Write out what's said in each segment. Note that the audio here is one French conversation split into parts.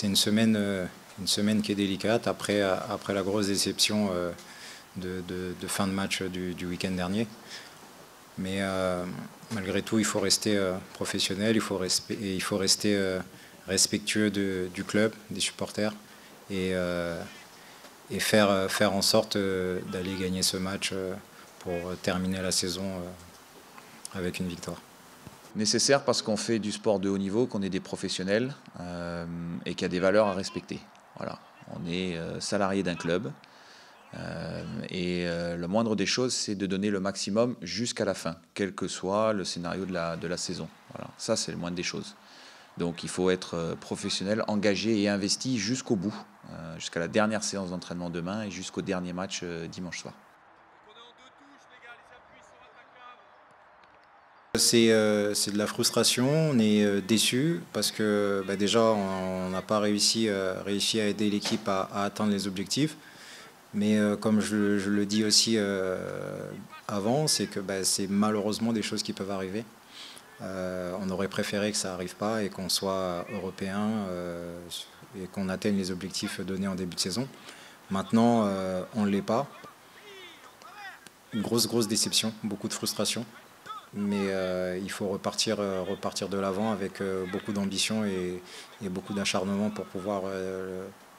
une semaine qui est délicate après la grosse déception de fin de match du week-end dernier. Mais malgré tout, il faut rester professionnel, il faut rester respectueux du club, des supporters et faire en sorte d'aller gagner ce match pour terminer la saison avec une victoire. Nécessaire parce qu'on fait du sport de haut niveau, qu'on est des professionnels et qu'il y a des valeurs à respecter. Voilà. On est salarié d'un club et le moindre des choses, c'est de donner le maximum jusqu'à la fin, quel que soit le scénario de la saison. Voilà. Ça, c'est le moindre des choses. Donc il faut être professionnel, engagé et investi jusqu'au bout, jusqu'à la dernière séance d'entraînement demain et jusqu'au dernier match dimanche soir. C'est de la frustration, on est déçu parce que déjà on n'a pas réussi à aider l'équipe à atteindre les objectifs. Mais comme je le dis aussi avant, c'est que c'est malheureusement des choses qui peuvent arriver. On aurait préféré que ça n'arrive pas et qu'on soit européen et qu'on atteigne les objectifs donnés en début de saison. Maintenant, on ne l'est pas. Une grosse déception, beaucoup de frustration. Mais il faut repartir de l'avant avec beaucoup d'ambition et beaucoup d'acharnement pour pouvoir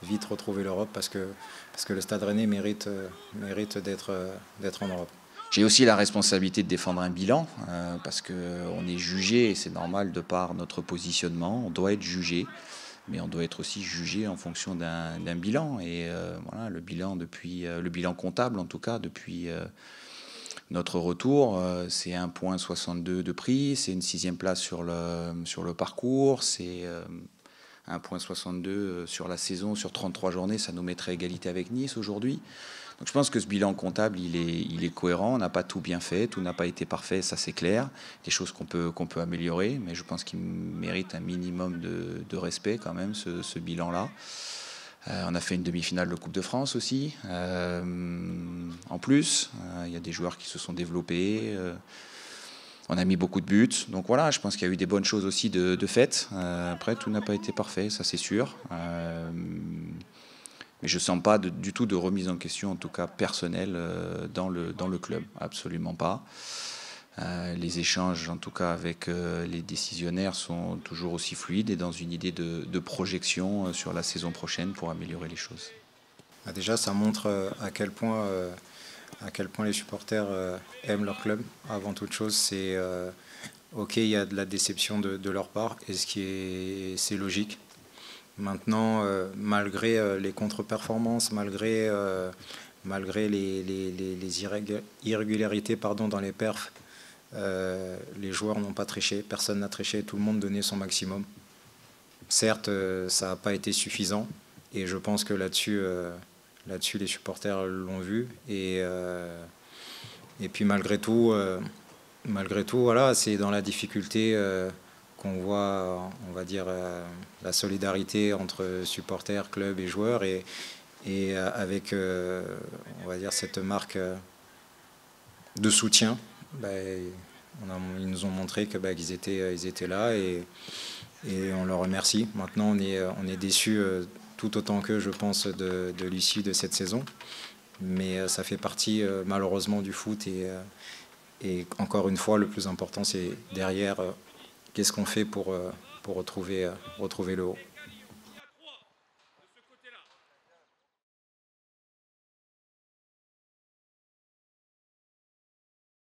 vite retrouver l'Europe parce que le Stade Rennais mérite d'être en Europe. J'ai aussi la responsabilité de défendre un bilan parce qu'on est jugé et c'est normal de par notre positionnement. On doit être jugé, mais on doit être aussi jugé en fonction d'un bilan. Et voilà, le bilan comptable en tout cas depuis notre retour, c'est 1,62 de prix, c'est une 6e place sur le parcours, c'est 1,62 sur la saison, sur 33 journées, ça nous mettrait à égalité avec Nice aujourd'hui. Donc je pense que ce bilan comptable, il est cohérent, on n'a pas tout bien fait, tout n'a pas été parfait, ça c'est clair, des choses qu'on peut améliorer, mais je pense qu'il mérite un minimum de respect quand même, ce bilan-là. On a fait une demi-finale de Coupe de France aussi. En plus, il y a des joueurs qui se sont développés. On a mis beaucoup de buts. Donc voilà, je pense qu'il y a eu des bonnes choses aussi de fait. Après, tout n'a pas été parfait, ça c'est sûr. Mais je ne sens pas du tout de remise en question, en tout cas personnelle, dans le club. Absolument pas. Les échanges, en tout cas avec les décisionnaires, sont toujours aussi fluides et dans une idée de projection sur la saison prochaine pour améliorer les choses. Déjà, ça montre à quel point les supporters aiment leur club. Avant toute chose, c'est ok, il y a de la déception de leur part, et c'est logique. Maintenant, malgré les contre-performances, malgré les irrégularités dans les perfs, les joueurs n'ont pas triché, personne n'a triché, tout le monde donnait son maximum. Certes, ça n'a pas été suffisant et je pense que là-dessus les supporters l'ont vu et puis malgré tout voilà, c'est dans la difficulté qu'on voit, on va dire, la solidarité entre supporters, clubs et joueurs et avec on va dire cette marque de soutien. Ils nous ont montré qu'ils étaient là et on leur remercie. Maintenant, on est déçus tout autant que je pense de l'issue de cette saison. Mais ça fait partie malheureusement du foot et encore une fois, le plus important, c'est derrière, qu'est-ce qu'on fait pour retrouver le haut.